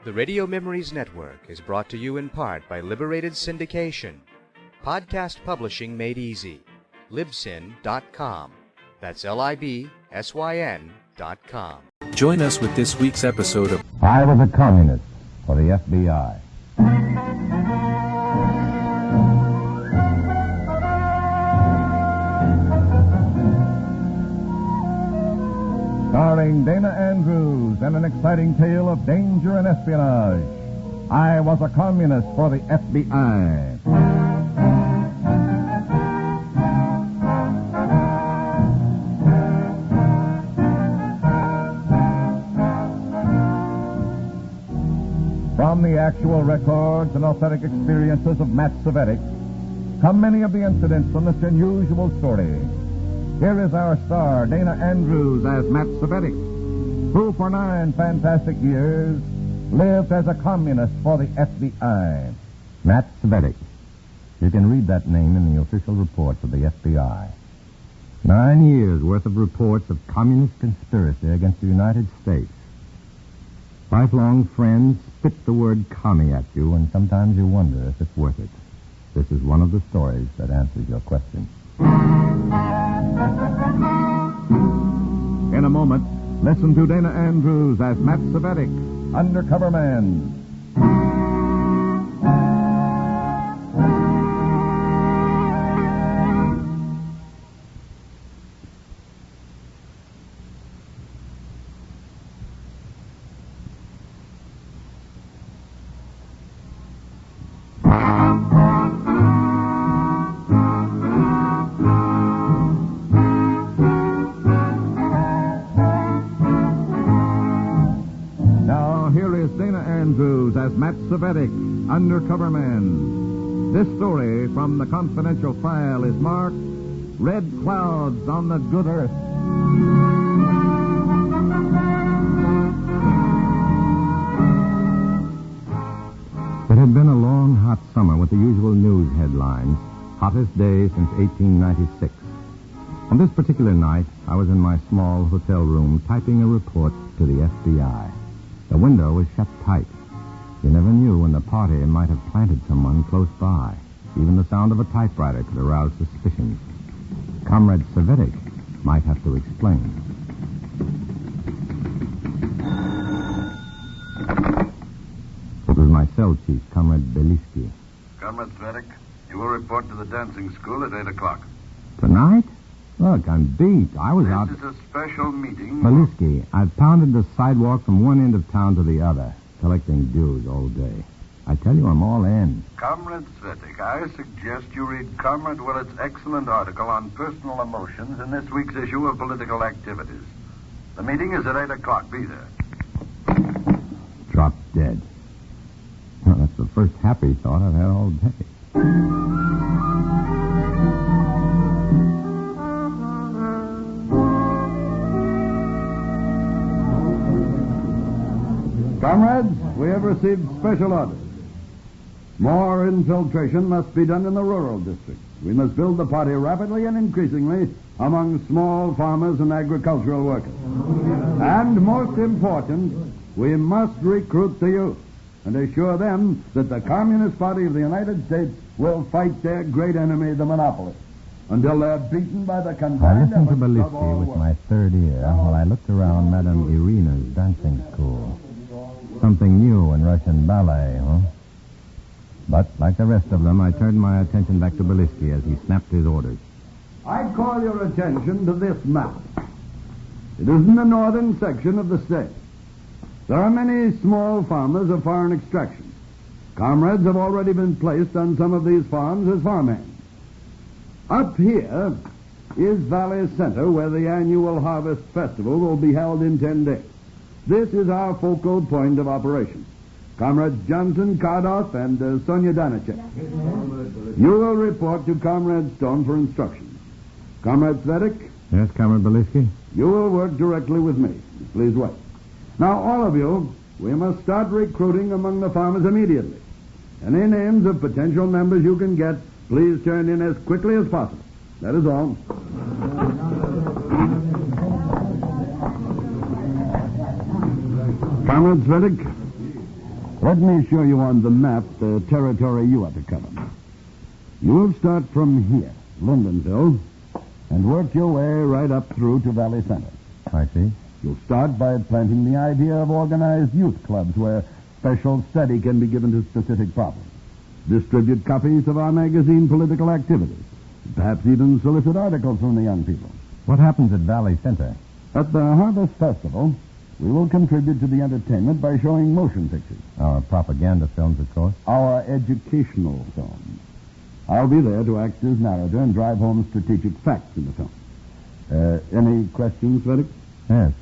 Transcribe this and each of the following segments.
The Radio Memories Network is brought to you in part by Liberated Syndication. Podcast publishing made easy. Libsyn.com. That's Libsyn.com. Join us with this week's episode of I Was a Communist for the FBI. Starring Dana Andrews and an exciting tale of danger and espionage. I Was a Communist for the FBI. From the actual records and authentic experiences of Matt Cvetic come many of the incidents from this unusual story. Here is our star, Dana Andrews, as Matt Cvetic, who for 9 fantastic years lived as a communist for the FBI. Matt Cvetic. You can read that name in the official reports of the FBI. 9 years' worth of reports of communist conspiracy against the United States. Lifelong friends spit the word commie at you, and sometimes you wonder if it's worth it. This is one of the stories that answers your question. In a moment, listen to Dana Andrews as Matt Cvetic, Undercover Man. Andrews as Matt Cvetic, Undercover Man. This story from the confidential file is marked Red Clouds on the Good Earth. It had been a long, hot summer with the usual news headlines. Hottest day since 1896. On this particular night, I was in my small hotel room typing a report to the FBI. The window was shut tight. You never knew when the party might have planted someone close by. Even the sound of a typewriter could arouse suspicions. Comrade Cvetic might have to explain. It was my cell chief, Comrade Beliski. Comrade Cvetic, you will report to the dancing school at 8 o'clock. Tonight? Look, I'm beat. I was out... This is a special meeting. Beliski, I've pounded the sidewalk from one end of town to the other, collecting dues all day. I tell you, I'm all in. Comrade Cvetic, I suggest you read Comrade Willett's excellent article on personal emotions in this week's issue of Political Activities. The meeting is at 8 o'clock. Be there. Dropped dead. Well, that's the first happy thought I've had all day. Comrades, we have received special orders. More infiltration must be done in the rural districts. We must build the party rapidly and increasingly among small farmers and agricultural workers. And most important, we must recruit the youth and assure them that the Communist Party of the United States will fight their great enemy, the monopolists, until they're beaten by the combined... I listened to Beliski with my third ear while I looked around Madame Irina's dancing school. Something new in Russian ballet, huh? But, like the rest of them, I turned my attention back to Beliski as he snapped his orders. I call your attention to this map. It is in the northern section of the state. There are many small farmers of foreign extraction. Comrades have already been placed on some of these farms as farmhands. Up here is Valley Center, where the annual Harvest Festival will be held in 10 days. This is our focal point of operation. Comrades Johnson, Kardoff, and Sonia Danachek. You will report to Comrade Stone for instructions. Comrade Cvetic? Yes, Comrade Beliski? You will work directly with me. Please wait. Now, all of you, we must start recruiting among the farmers immediately. Any names of potential members you can get, please turn in as quickly as possible. That is all. Comrade Cvetic, Let me show you on the map the territory you are to cover. You'll start from here, Lindenville, and work your way right up through to Valley Center. I see. You'll start by planting the idea of organized youth clubs where special study can be given to specific problems. Distribute copies of our magazine Political Activities. Perhaps even solicit articles from the young people. What happens at Valley Center? At the Harvest Festival, we will contribute to the entertainment by showing motion pictures. Our propaganda films, of course. Our educational films. I'll be there to act as narrator and drive home strategic facts in the film. Any questions, Frederick? Yes.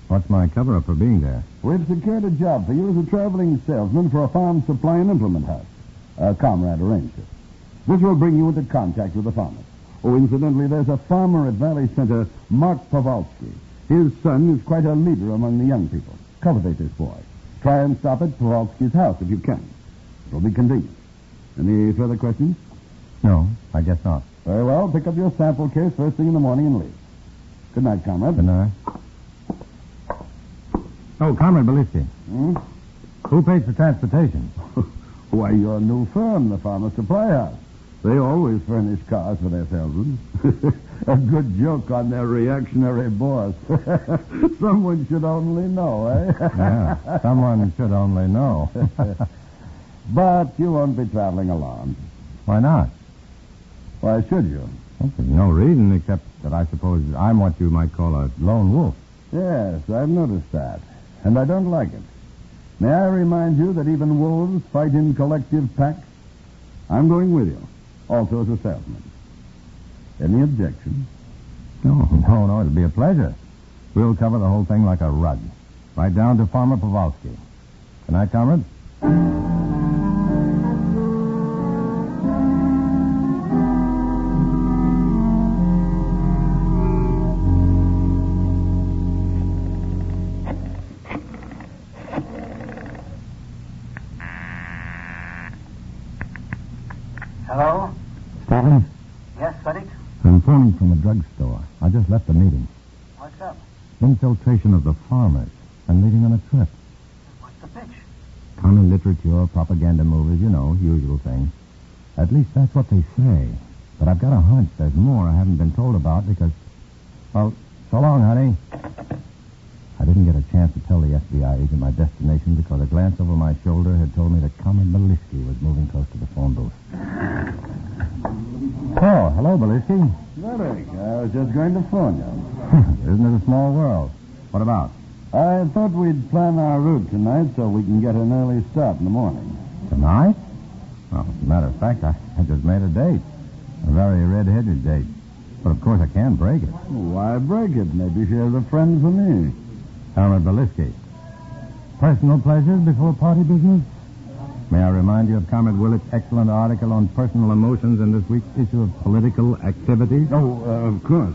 What's my cover-up for being there? We've secured a job for you as a traveling salesman for a farm supply and implement house. A comrade arranged it. This will bring you into contact with the farmers. Oh, incidentally, there's a farmer at Valley Center, Mark Pawlowski. His son is quite a leader among the young people. Cultivate this boy. Try and stop at Pawlowski's house if you can. It'll be convenient. Any further questions? No, I guess not. Very well. Pick up your sample case first thing in the morning and leave. Good night, comrade. Good night. Oh, Comrade Beliski. Hmm? Who pays for transportation? Why, your new firm, the Farmer Supply House. They always furnish cars for their salesmen. A good joke on their reactionary boss. Someone should only know, eh? Yeah, someone should only know. But you won't be traveling alone. Why not? Why should you? Well, there's no reason except that I suppose I'm what you might call a lone wolf. Yes, I've noticed that. And I don't like it. May I remind you that even wolves fight in collective packs? I'm going with you, also as a salesman. Any objection? No, it'll be a pleasure. We'll cover the whole thing like a rug. Right down to Farmer Pawlowski. Good night, comrade. Hello? Stephen? Yes, Frederick? I'm phoning from a drugstore. I just left the meeting. What's up? Infiltration of the farmers. I'm leaving on a trip. What's the pitch? Common literature, propaganda movies, usual thing. At least that's what they say. But I've got a hunch there's more I haven't been told about because... Well, so long, honey. I didn't get a chance to tell the FBI agent my destination because a glance over my shoulder had told me that Comrade Beliski was moving close to the phone booth. Oh, hello, Beliski. Frederick, I was just going to phone you. Isn't it a small world? What about? I thought we'd plan our route tonight so we can get an early start in the morning. Tonight? Well, as a matter of fact, I just made a date. A very red-headed date. But, of course, I can't break it. Why break it? Maybe she has a friend for me. Comrade Beliski. Personal pleasures before party business? May I remind you of Comrade Willett's excellent article on personal emotions in this week's issue of Political Activities? Oh, of course.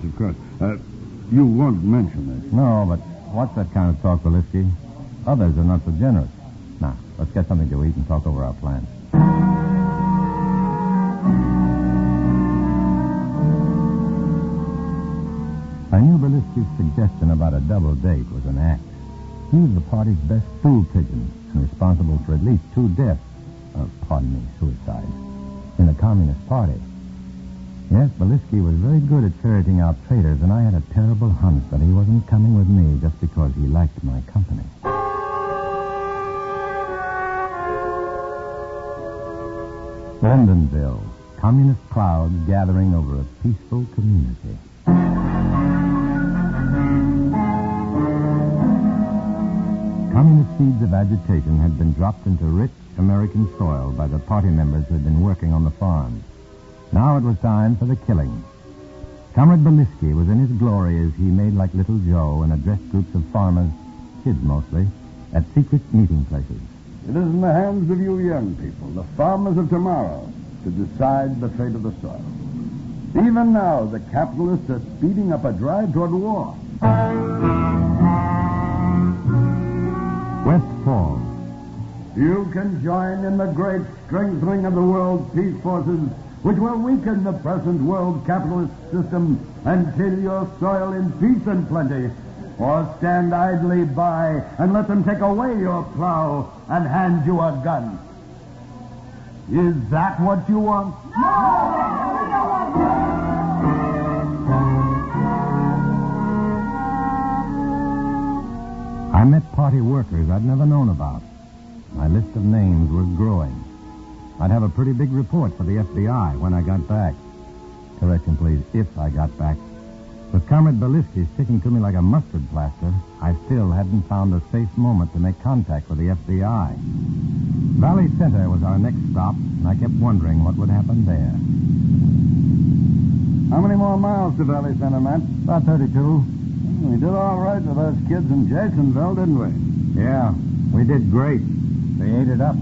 You won't mention it. No, but what's that kind of talk, Beliski? Others are not so generous. Now, let's get something to eat and talk over our plans. I knew Beliski's suggestion about a double date was an act. He was the party's best stool pigeon and responsible for at least 2 deaths, suicides, in the Communist Party. Yes, Beliski was very good at ferreting out traitors, and I had a terrible hunch that he wasn't coming with me just because he liked my company. Lindenville, communist clouds gathering over a peaceful community. Communist seeds of agitation had been dropped into rich American soil by the party members who had been working on the farms. Now it was time for the killing. Comrade Beliski was in his glory as he made like Little Joe and addressed groups of farmers, kids mostly, at secret meeting places. It is in the hands of you young people, the farmers of tomorrow, to decide the fate of the soil. Even now, the capitalists are speeding up a drive toward war. West Falls. You can join in the great strengthening of the world peace forces, which will weaken the present world capitalist system and till your soil in peace and plenty. or stand idly by and let them take away your plow and hand you a gun. Is that what you want? I met party workers I'd never known about. My list of names was growing. I'd have a pretty big report for the FBI when I got back. Correction, please, if I got back. With Comrade Belisky sticking to me like a mustard plaster, I still hadn't found a safe moment to make contact with the FBI. Valley Center was our next stop, and I kept wondering what would happen there. How many more miles to Valley Center, Matt? About 32. We did all right with those kids in Jacksonville, didn't we? Yeah, we did great. They ate it up.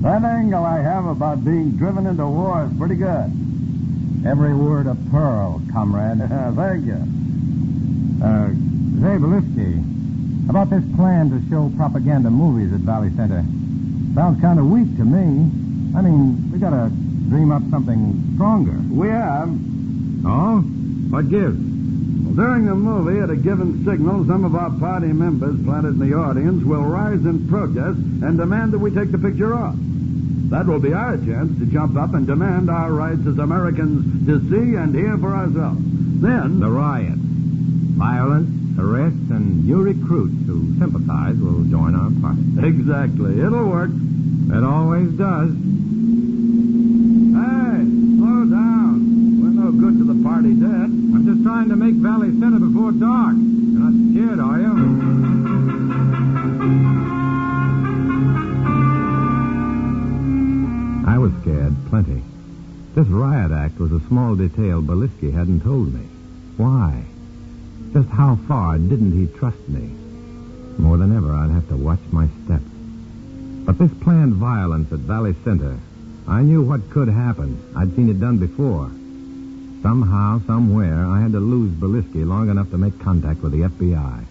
That angle I have about being driven into war is pretty good. Every word a pearl, comrade. Thank you. Say, Belisky, about this plan to show propaganda movies at Valley Center. Sounds kind of weak to me. I mean, we gotta dream up something stronger. We have. Oh? What gives? Well, during the movie, at a given signal, some of our party members planted in the audience will rise in protest and demand that we take the picture off. That will be our chance to jump up and demand our rights as Americans to see and hear for ourselves. Then... The riot. Violence, arrest, and new recruits who sympathize will join our party. Exactly. It'll work. It always does. Hey, slow down. We're no good to the party dead. I'm just trying to make Valley Center before dark. You're not scared, are you? I was scared, plenty. This riot act was a small detail Belisky hadn't told me. Why? Just how far didn't he trust me? More than ever, I'd have to watch my step. But this planned violence at Valley Center, I knew what could happen. I'd seen it done before. Somehow, somewhere, I had to lose Belisky long enough to make contact with the FBI.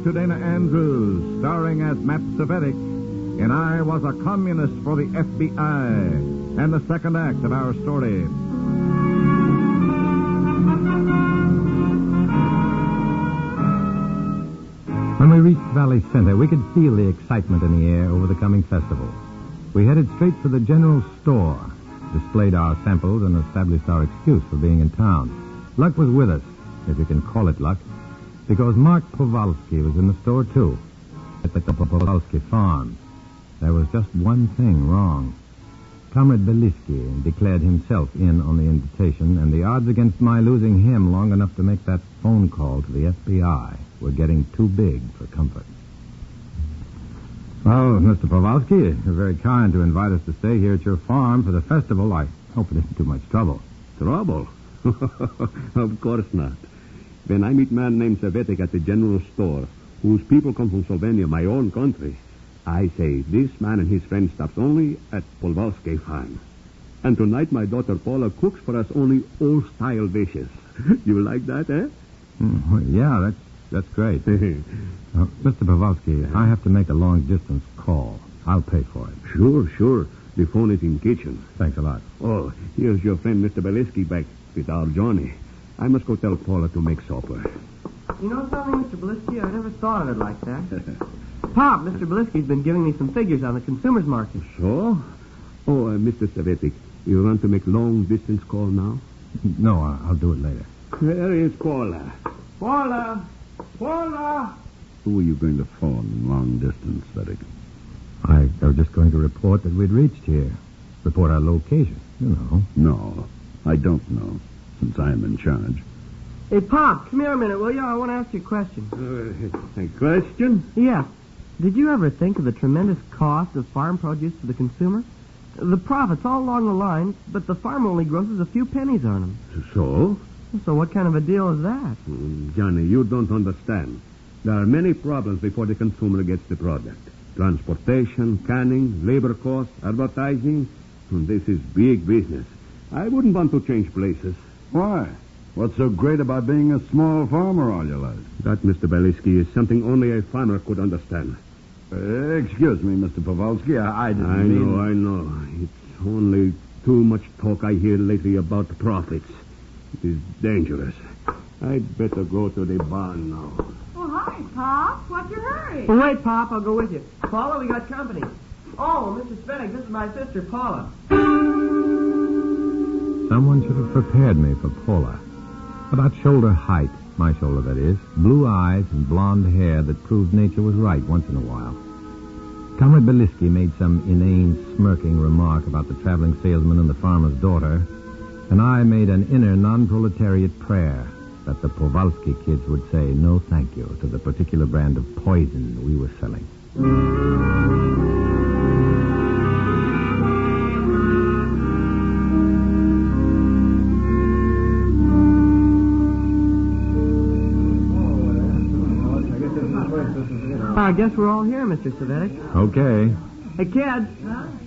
To Dana Andrews, starring as Matt Savetic in I Was a Communist for the FBI, and the second act of our story. When we reached Valley Center, we could feel the excitement in the air over the coming festival. We headed straight for the general store, displayed our samples, and established our excuse for being in town. Luck was with us, if you can call it luck, because Mark Powalski was in the store, too, at the Powalski farm. There was just one thing wrong. Comrade Belisky declared himself in on the invitation, and the odds against my losing him long enough to make that phone call to the FBI were getting too big for comfort. Well, Mr. Powalski, you're very kind to invite us to stay here at your farm for the festival. I hope it isn't too much trouble. Trouble? Of course not. When I meet a man named Savetic at the general store, whose people come from Slovenia, my own country, I say this man and his friend stops only at Powalski farm. And tonight my daughter Paula cooks for us only old-style dishes. You like that, eh? Well, yeah, that's great. Mr. Powalski, I have to make a long-distance call. I'll pay for it. Sure. The phone is in the kitchen. Thanks a lot. Oh, here's your friend Mr. Belisky back with our Johnny. I must go tell Paula to make supper. You know something, Mr. Belisky? I never thought of it like that. Pop, Mr. Belisky's been giving me some figures on the consumer's market. So? Oh, Mr. Savetic, you want to make long-distance call now? No, I'll do it later. Where is Paula? Paula! Who are you going to phone in long distance, Savetic? I was just going to report that we'd reached here. Report our location, you know. No, I don't know, since I'm in charge. Hey, Pop, come here a minute, will you? I want to ask you a question. A question? Yeah. did you ever think of the tremendous cost of farm produce to the consumer? The profits all along the line, but the farmer only grosses a few pennies on them. So? So what kind of a deal is that? Johnny, you don't understand. There are many problems before the consumer gets the product. Transportation, canning, labor costs, advertising. This is big business. I wouldn't want to change places. Why? What's so great about being a small farmer all your life? That, Mr. Belinsky, is something only a farmer could understand. Excuse me, Mr. Pavelski. I didn't mean... I know. It's only too much talk I hear lately about profits. It is dangerous. I'd better go to the barn now. Oh, hi, Pop. What's your hurry? Well, wait, Pop. I'll go with you. Paula, we got company. Oh, Mr. Svenik, this is my sister, Paula. Someone should have prepared me for Paula. About shoulder height, my shoulder that is, blue eyes and blonde hair that proved nature was right once in a while. Comrade Belinsky made some inane, smirking remark about the traveling salesman and the farmer's daughter, and I made an inner non-proletariat prayer that the Powalski kids would say no thank you to the particular brand of poison we were selling. I guess we're all here, Mr. Savetic. Okay. Hey, kids.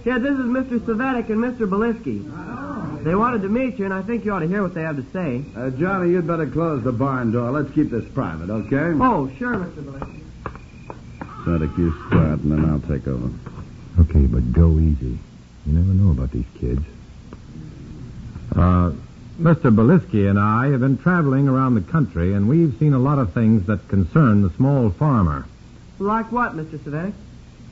Kids, this is Mr. Savetic and Mr. Belinsky. They wanted to meet you, and I think you ought to hear what they have to say. Johnny, you'd better close the barn door. Let's keep this private, okay? Oh, sure, Mr. Belinsky. Sadik, you start, and then I'll take over. Okay, but go easy. You never know about these kids. Mr. Belinsky and I have been traveling around the country, and we've seen a lot of things that concern the small farmer. Like what, Mr. Savetic?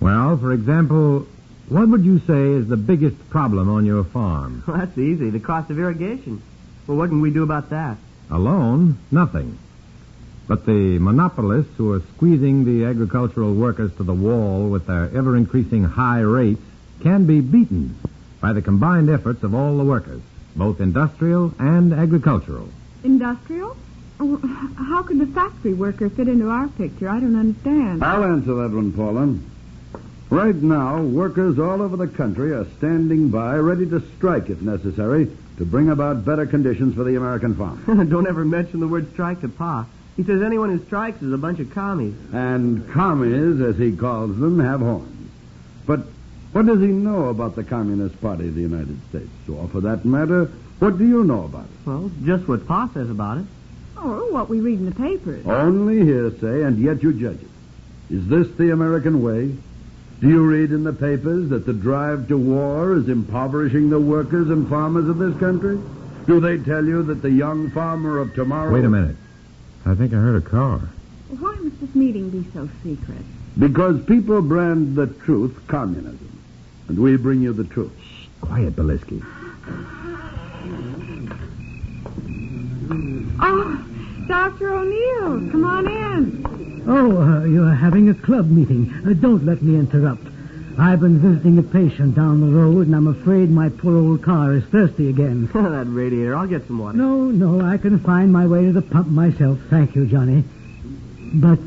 Well, for example, what would you say is the biggest problem on your farm? Well, that's easy. The cost of irrigation. Well, what can we do about that? Alone, nothing. But the monopolists who are squeezing the agricultural workers to the wall with their ever-increasing high rates can be beaten by the combined efforts of all the workers, both industrial and agricultural. Industrial? Oh, how could the factory worker fit into our picture? I don't understand. I'll answer that one, Paula. Right now, workers all over the country are standing by, ready to strike if necessary, to bring about better conditions for the American farmer. Don't ever mention the word strike to Pa. He says anyone who strikes is a bunch of commies. And commies, as he calls them, have horns. But what does he know about the Communist Party of the United States? Or, for that matter, what do you know about it? Well, just what Pa says about it. Oh, what we read in the papers. Only hearsay, and yet you judge it. Is this the American way? Do you read in the papers that the drive to war is impoverishing the workers and farmers of this country? Do they tell you that the young farmer of tomorrow... Wait a minute. I think I heard a car. Why must this meeting be so secret? Because people brand the truth communism. And we bring you the truth. Shh, quiet, Belinsky. Oh, Dr. O'Neill, come on in. Oh, you're having a club meeting. Don't let me interrupt. I've been visiting a patient down the road, and I'm afraid my poor old car is thirsty again. That radiator. I'll get some water. No, I can find my way to the pump myself. Thank you, Johnny. But,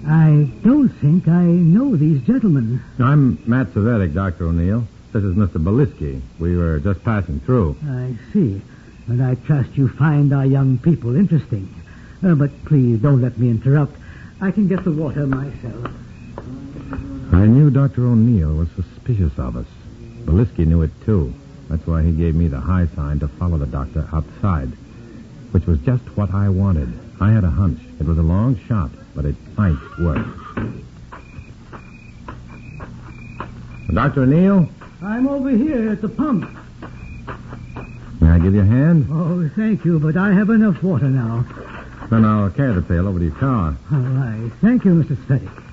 I don't think I know these gentlemen. I'm Matt Savetic, Dr. O'Neill. This is Mr. Belinsky. We were just passing through. I see. And I trust you find our young people interesting. But please don't let me interrupt. I can get the water myself. I knew Dr. O'Neill was suspicious of us. Belinsky knew it, too. That's why he gave me the high sign to follow the doctor outside, which was just what I wanted. I had a hunch. It was a long shot, but it might work. Dr. O'Neill? I'm over here at the pump. May I give you a hand? Oh, thank you, but I have enough water now. Then I'll carry the pail over to your car. All right. Thank you, Mr. Svenik.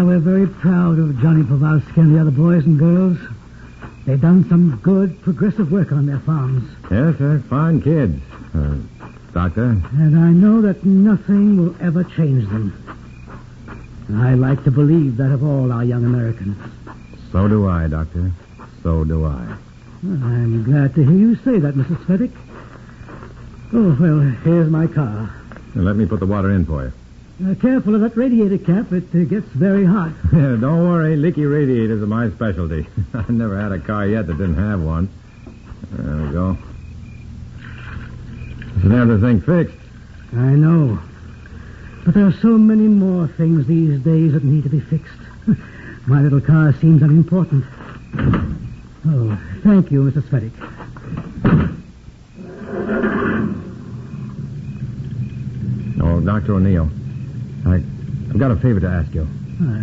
We're very proud of Johnny Powalski and the other boys and girls. They've done some good, progressive work on their farms. Yes, they're fine kids. Doctor? And I know that nothing will ever change them. I like to believe that of all our young Americans. So do I, Doctor. So do I. I'm glad to hear you say that, Mrs. Svenik. Oh, well, here's my car. Now, let me put the water in for you. Careful of that radiator cap. It gets very hot. Don't worry. Leaky radiators are my specialty. I never had a car yet that didn't have one. There we go. Doesn't have the thing fixed. I know. But there are so many more things these days that need to be fixed. My little car seems unimportant. Oh, thank you, Mr. Svedek. Oh, Dr. O'Neill, I've got a favor to ask you.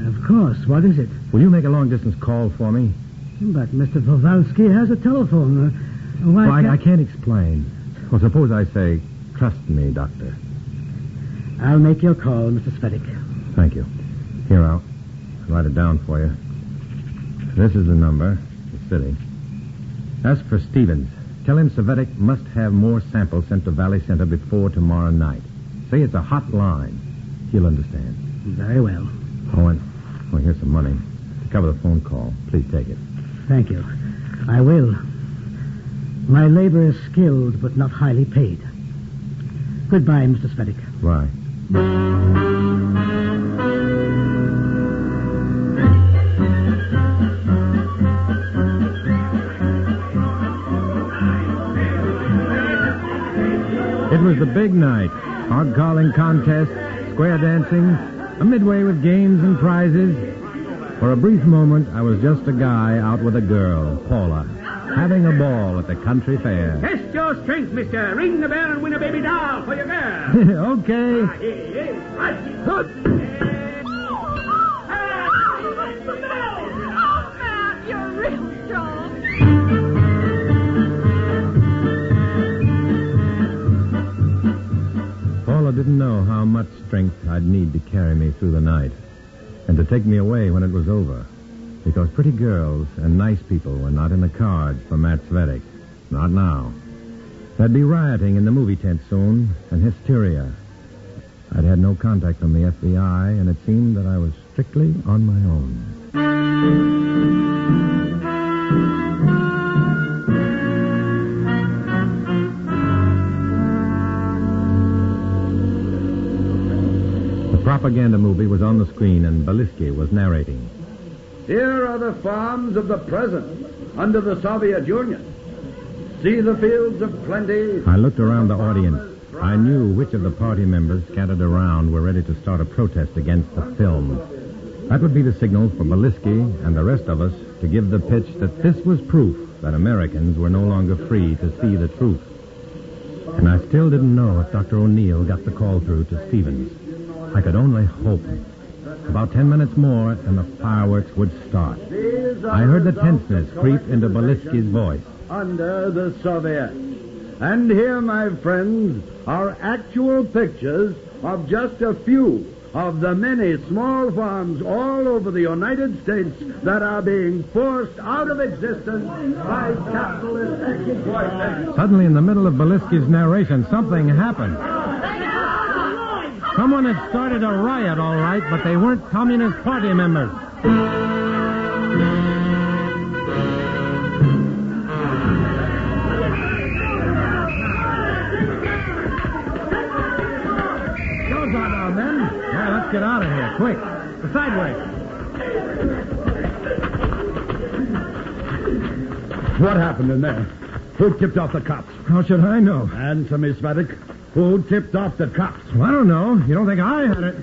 Of course. What is it? Will you make a long-distance call for me? But Mr. Vovalsky has a telephone. Why well, can't... I can't explain. Well, suppose I say, trust me, Doctor. I'll make your call, Mr. Svedek. Thank you. Here, I'll write it down for you. This is the number, the city. Ask for Stevens. Tell him Svedek must have more samples sent to Valley Center before tomorrow night. Say it's a hot line. He'll understand. Very well. Oh, and here's some money. To cover the phone call. Please take it. Thank you. I will. My labor is skilled, but not highly paid. Goodbye, Mr. Svedek. Bye. It was the big night. Hog calling contests, square dancing, a midway with games and prizes. For a brief moment, I was just a guy out with a girl, Paula, having a ball at the country fair. Test your strength, mister. Ring the bell and win a baby doll for your girl. Okay. Matt, you're real strong. Paula didn't know how much strength I'd need to carry me through the night and to take me away when it was over. Because pretty girls and nice people were not in the cards for Matt Svedek. Not now. There'd be rioting in the movie tent soon and hysteria. I'd had no contact from the FBI, and it seemed that I was strictly on my own. The propaganda movie was on the screen, and Balisky was narrating. Here are the farms of the present under the Soviet Union. See the fields of plenty. I looked around the audience. I knew which of the party members scattered around were ready to start a protest against the film. That would be the signal for Balisky and the rest of us to give the pitch that this was proof that Americans were no longer free to see the truth. And I still didn't know if Dr. O'Neill got the call through to Stevens. I could only hope. About 10 minutes more, and the fireworks would start. I heard the tenseness creep into Balisky's voice. Under the Soviets. And here, my friends, are actual pictures of just a few of the many small farms all over the United States that are being forced out of existence by capitalist exploitation. Suddenly, in the middle of Balisky's narration, something happened. Someone had started a riot, all right, but they weren't Communist Party members. Goes on now, men. Yeah, let's get out of here, quick. The sideway. What happened in there? Who tipped off the cops? How should I know? Answer me, Svedek. Who tipped off the cops? Well, I don't know. You don't think I had it?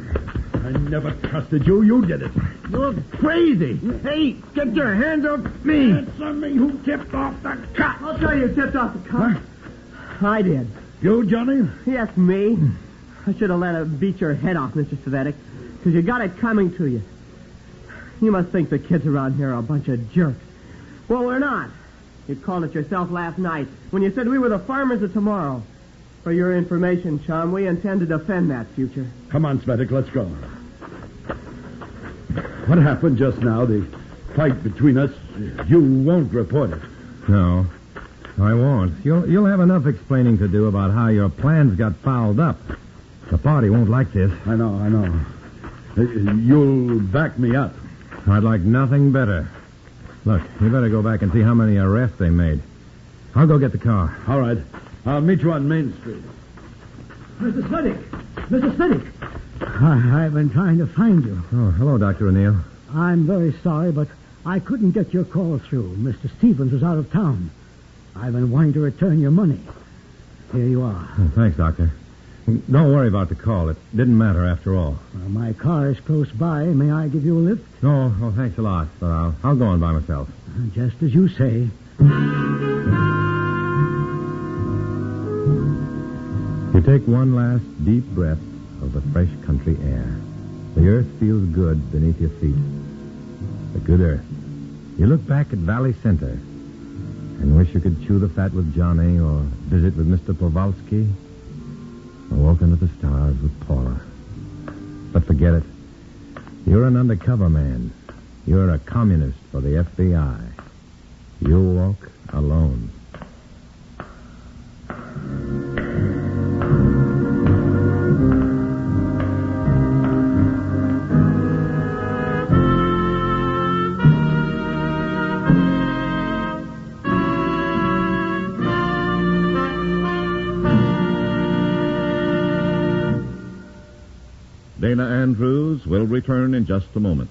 I never trusted you. You did it. You're crazy. Hey, get your hands off me. Answer me. Who tipped off the cops? I'll tell you who tipped off the cops. Huh? I did. You, Johnny? Yes, me. I should have let her beat your head off, Mr. Svedek, because you got it coming to you. You must think the kids around here are a bunch of jerks. Well, we're not. You called it yourself last night when you said we were the farmers of tomorrow. For your information, chum, we intend to defend that future. Come on, Svedek, let's go. What happened just now? The fight between us? You won't report it. No, I won't. You'll have enough explaining to do about how your plans got fouled up. The party won't like this. I know. You'll back me up. I'd like nothing better. Look, you better go back and see how many arrests they made. I'll go get the car. All right. I'll meet you on Main Street. Mr. Svedek! Mr. Svedek! I've been trying to find you. Oh, hello, Dr. O'Neill. I'm very sorry, but I couldn't get your call through. Mr. Stevens was out of town. I've been wanting to return your money. Here you are. Oh, thanks, Doctor. Don't worry about the call. It didn't matter after all. My car is close by. May I give you a lift? No, well, thanks a lot, but I'll go on by myself. Just as you say. You take one last deep breath of the fresh country air. The earth feels good beneath your feet. The good earth. You look back at Valley Center and wish you could chew the fat with Johnny or visit with Mr. Powalski or walk under the stars with Paula. But forget it. You're an undercover man. You're a communist for the FBI. You'll walk alone. Dana Andrews will return in just a moment.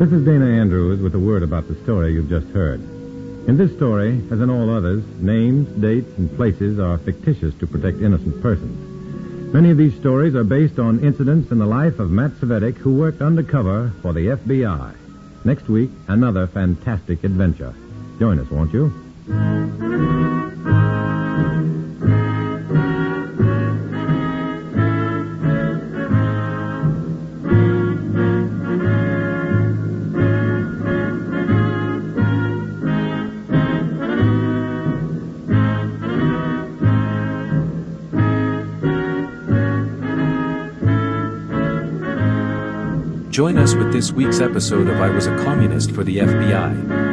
This is Dana Andrews with a word about the story you've just heard. In this story, as in all others, names, dates, and places are fictitious to protect innocent persons. Many of these stories are based on incidents in the life of Matt Cvetic, who worked undercover for the FBI. Next week, another fantastic adventure. Join us, won't you? Join us with this week's episode of I Was a Communist for the FBI.